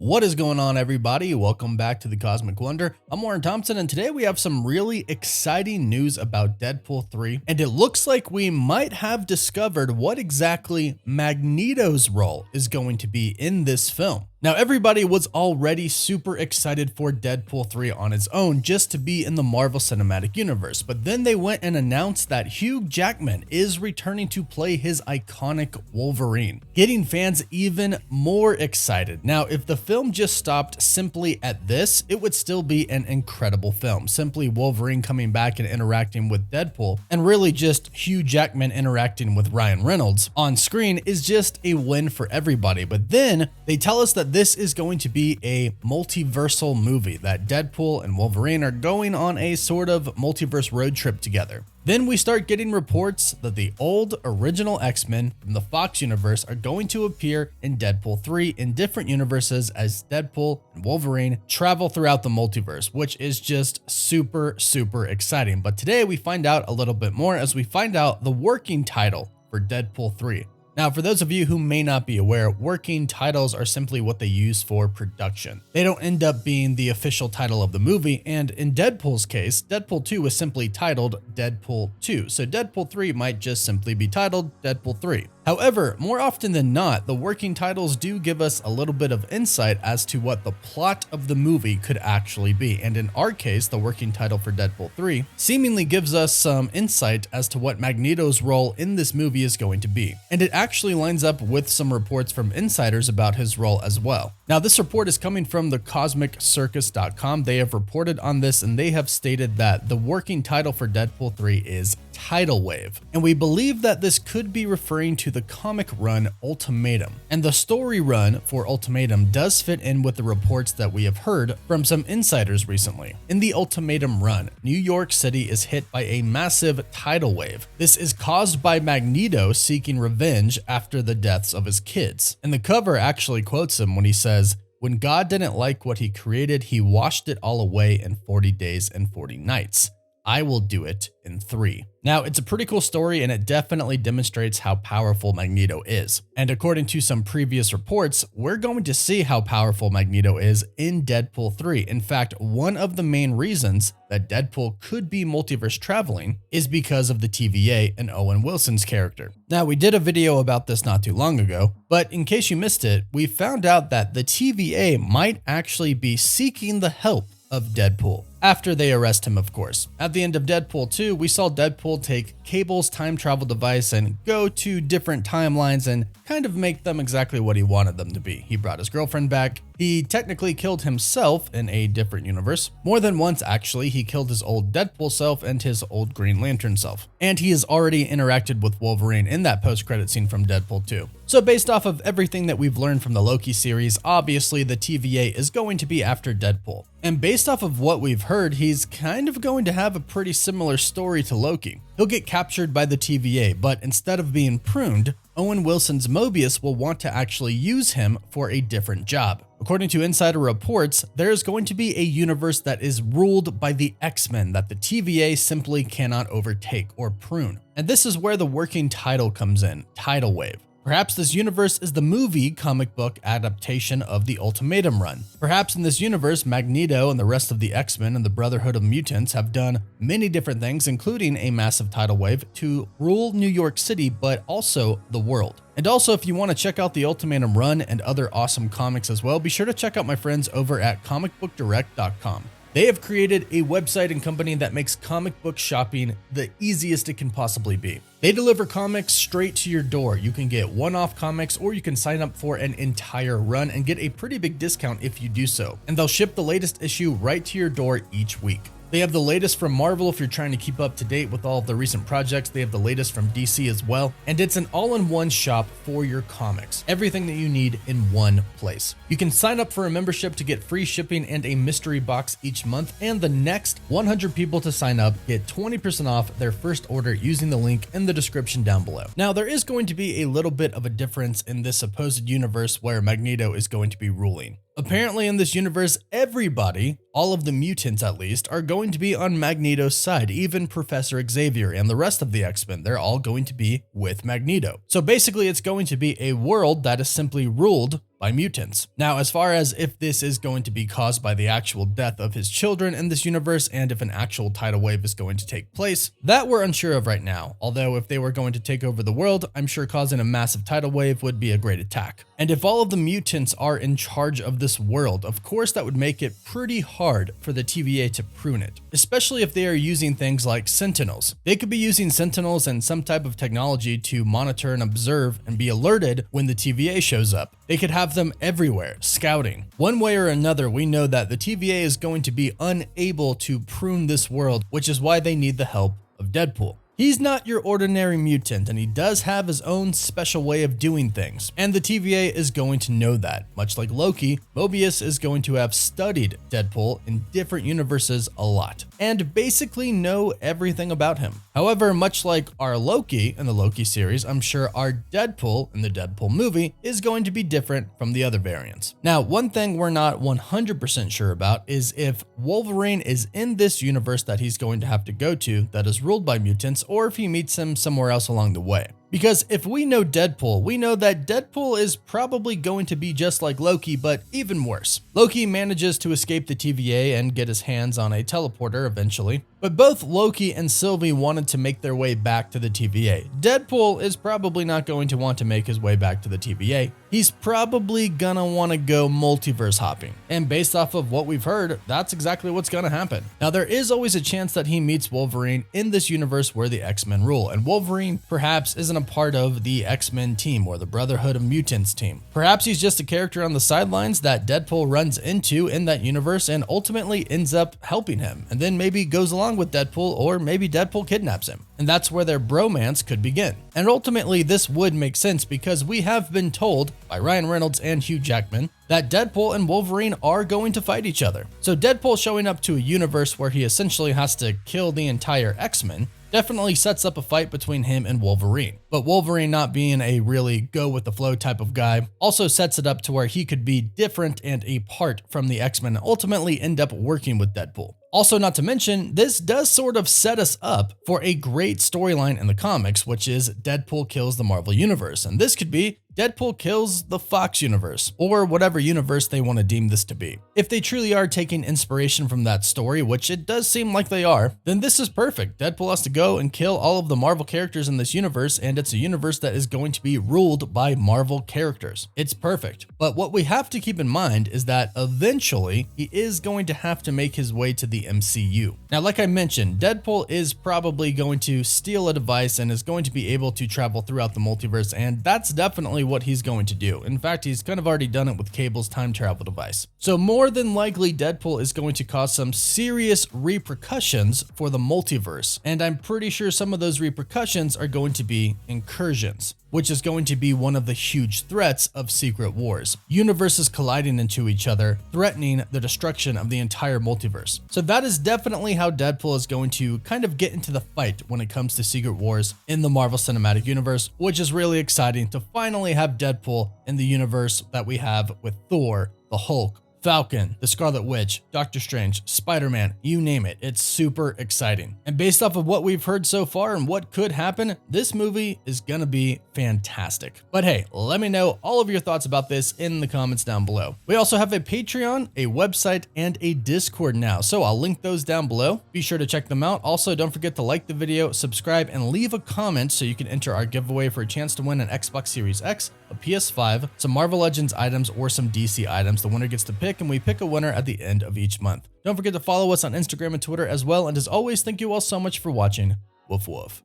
What is going on, everybody? Welcome back to the Cosmic Wonder. I'm Warren Thompson, and today we have some really exciting news about Deadpool 3, and it looks like we might have discovered what exactly Magneto's role is going to be in this film. Now, everybody was already super excited for Deadpool 3 on its own just to be in the Marvel Cinematic Universe, but then they went and announced that Hugh Jackman is returning to play his iconic Wolverine, getting fans even more excited. Now, if the film just stopped simply at this, it would still be an incredible film. Simply Wolverine coming back and interacting with Deadpool, and really just Hugh Jackman interacting with Ryan Reynolds on screen is just a win for everybody. But then they tell us that this is going to be a multiversal movie, that Deadpool and Wolverine are going on a sort of multiverse road trip together. Then we start getting reports that the old original X-Men from the Fox universe are going to appear in Deadpool 3 in different universes as Deadpool and Wolverine travel throughout the multiverse, which is just super exciting. But today we find out a little bit more as we find out the working title for Deadpool 3. Now, for those of you who may not be aware, working titles are simply what they use for production. They don't end up being the official title of the movie, and in Deadpool's case, Deadpool 2 was simply titled Deadpool 2, so Deadpool 3 might just simply be titled Deadpool 3. However, more often than not, the working titles do give us a little bit of insight as to what the plot of the movie could actually be, and in our case, the working title for Deadpool 3 seemingly gives us some insight as to what Magneto's role in this movie is going to be, and it actually lines up with some reports from insiders about his role as well. Now, this report is coming from the CosmicCircus.com. They have reported on this, and they have stated that the working title for Deadpool 3 is Tidal Wave, and we believe that this could be referring to the comic run Ultimatum. And the story run for Ultimatum does fit in with the reports that we have heard from some insiders recently. In the Ultimatum run, New York City is hit by a massive tidal wave. This is caused by Magneto seeking revenge after the deaths of his kids. And the cover actually quotes him when he says, "When God didn't like what he created, he washed it all away in 40 days and 40 nights. I will do it in 3. Now, it's a pretty cool story, and it definitely demonstrates how powerful Magneto is. And according to some previous reports, we're going to see how powerful Magneto is in Deadpool 3. In fact, one of the main reasons that Deadpool could be multiverse traveling is because of the TVA and Owen Wilson's character. Now, we did a video about this not too long ago, but in case you missed it, we found out that the TVA might actually be seeking the help of Deadpool, after they arrest him, of course. At the end of Deadpool 2, we saw Deadpool take Cable's time travel device and go to different timelines and kind of make them exactly what he wanted them to be. He brought his girlfriend back. He technically killed himself in a different universe. More than once, actually. He killed his old Deadpool self and his old Green Lantern self. And he has already interacted with Wolverine in that post-credit scene from Deadpool 2. So based off of everything that we've learned from the Loki series, obviously the TVA is going to be after Deadpool. And based off of what we've heard, he's kind of going to have a pretty similar story to Loki. He'll get captured by the TVA, but instead of being pruned, Owen Wilson's Mobius will want to actually use him for a different job. According to insider reports, there is going to be a universe that is ruled by the X-Men that the TVA simply cannot overtake or prune. And this is where the working title comes in, Tidal Wave. Perhaps this universe is the movie comic book adaptation of the Ultimatum run. Perhaps in this universe, Magneto and the rest of the X-Men and the Brotherhood of Mutants have done many different things, including a massive tidal wave to rule New York City, but also the world. And also, if you want to check out the Ultimatum run and other awesome comics as well, be sure to check out my friends over at comicbookdirect.com. They have created a website and company that makes comic book shopping the easiest it can possibly be. They deliver comics straight to your door. You can get one-off comics, or you can sign up for an entire run and get a pretty big discount if you do so. And they'll ship the latest issue right to your door each week. They have the latest from Marvel if you're trying to keep up to date with all of the recent projects. They have the latest from DC as well. And it's an all-in-one shop for your comics. Everything that you need in one place. You can sign up for a membership to get free shipping and a mystery box each month. And the next 100 people to sign up get 20% off their first order using the link in the description down below. Now, there is going to be a little bit of a difference in this supposed universe where Magneto is going to be ruling. Apparently in this universe, everybody, all of the mutants at least, are going to be on Magneto's side. Even Professor Xavier and the rest of the X-Men, they're all going to be with Magneto. So basically it's going to be a world that is simply ruled by mutants. Now, as far as if this is going to be caused by the actual death of his children in this universe and if an actual tidal wave is going to take place, that we're unsure of right now. Although if they were going to take over the world, I'm sure causing a massive tidal wave would be a great attack. And if all of the mutants are in charge of this world, of course that would make it pretty hard for the TVA to prune it, especially if they are using things like sentinels. They could be using sentinels and some type of technology to monitor and observe and be alerted when the TVA shows up. They could have them everywhere, scouting. One way or another, we know that the TVA is going to be unable to prune this world, which is why they need the help of Deadpool. He's not your ordinary mutant, and he does have his own special way of doing things, and the TVA is going to know that. Much like Loki, Mobius is going to have studied Deadpool in different universes a lot, and basically know everything about him. However, much like our Loki in the Loki series, I'm sure our Deadpool in the Deadpool movie is going to be different from the other variants. Now, one thing we're not 100% sure about is if Wolverine is in this universe that he's going to have to go to that is ruled by mutants, or if he meets him somewhere else along the way. Because if we know Deadpool, we know that Deadpool is probably going to be just like Loki, but even worse. Loki manages to escape the TVA and get his hands on a teleporter eventually, but both Loki and Sylvie wanted to make their way back to the TVA. Deadpool is probably not going to want to make his way back to the TVA. He's probably gonna want to go multiverse hopping. And based off of what we've heard, that's exactly what's gonna happen. Now, there is always a chance that he meets Wolverine in this universe where the X-Men rule, and Wolverine perhaps isn't a part of the X-Men team or the Brotherhood of Mutants team. Perhaps he's just a character on the sidelines that Deadpool runs into in that universe and ultimately ends up helping him, and then maybe goes along with Deadpool, or maybe Deadpool kidnaps him. And that's where their bromance could begin. And ultimately, this would make sense because we have been told by Ryan Reynolds and Hugh Jackman that Deadpool and Wolverine are going to fight each other. So Deadpool showing up to a universe where he essentially has to kill the entire X-Men definitely sets up a fight between him and Wolverine. But Wolverine not being a really go with the flow type of guy also sets it up to where he could be different and apart from the X-Men and ultimately end up working with Deadpool. Also, not to mention, this does sort of set us up for a great storyline in the comics, which is Deadpool kills the Marvel Universe. And this could be Deadpool kills the Fox universe, or whatever universe they want to deem this to be. If they truly are taking inspiration from that story, which it does seem like they are, then this is perfect. Deadpool has to go and kill all of the Marvel characters in this universe, and it's a universe that is going to be ruled by Marvel characters. It's perfect. But what we have to keep in mind is that eventually he is going to have to make his way to the MCU. Now, like I mentioned, Deadpool is probably going to steal a device and is going to be able to travel throughout the multiverse, and that's definitely what he's going to do. In fact, he's kind of already done it with Cable's time travel device. So more than likely, Deadpool is going to cause some serious repercussions for the multiverse, and I'm pretty sure some of those repercussions are going to be incursions, which is going to be one of the huge threats of Secret Wars. Universes colliding into each other, threatening the destruction of the entire multiverse. So that is definitely how Deadpool is going to kind of get into the fight when it comes to Secret Wars in the Marvel Cinematic Universe, which is really exciting to finally have Deadpool in the universe that we have with Thor, the Hulk, Falcon, the Scarlet Witch, Doctor Strange, Spider-Man, you name it. It's super exciting. And based off of what we've heard so far and what could happen, this movie is gonna be fantastic. But hey, let me know all of your thoughts about this in the comments down below. We also have a Patreon, a website, and a Discord now, so I'll link those down below. Be sure to check them out. Also, don't forget to like the video, subscribe, and leave a comment so you can enter our giveaway for a chance to win an Xbox Series X, a PS5, some Marvel Legends items, or some DC items. The winner gets to pick, and we pick a winner at the end of each month. Don't forget to follow us on Instagram and Twitter as well, and as always, thank you all so much for watching. Woof woof.